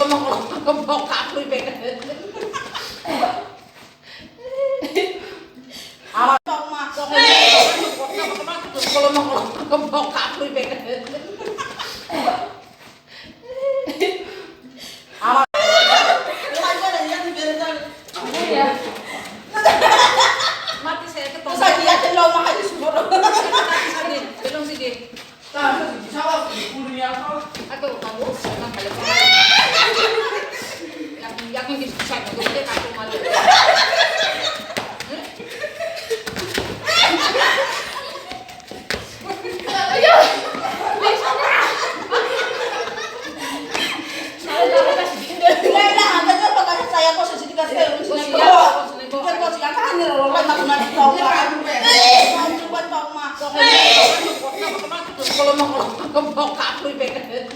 Kalau kapri pengen. Amat tok mak tok. Kalau kapri pengen. Amat. Mati saya ketemu. Sa dia telo mahal siguro. Belum sige. Sawa, ulo niya ako. Ato kamu nang balik. Yang bisa gede aku malu. Ayo. Laila hanggang sa pagkasa saya ko sa sinikas kayo. Bukan ko siya kanil ro lang ako na dito. Bukan tok mak. Kalau kapri pengen.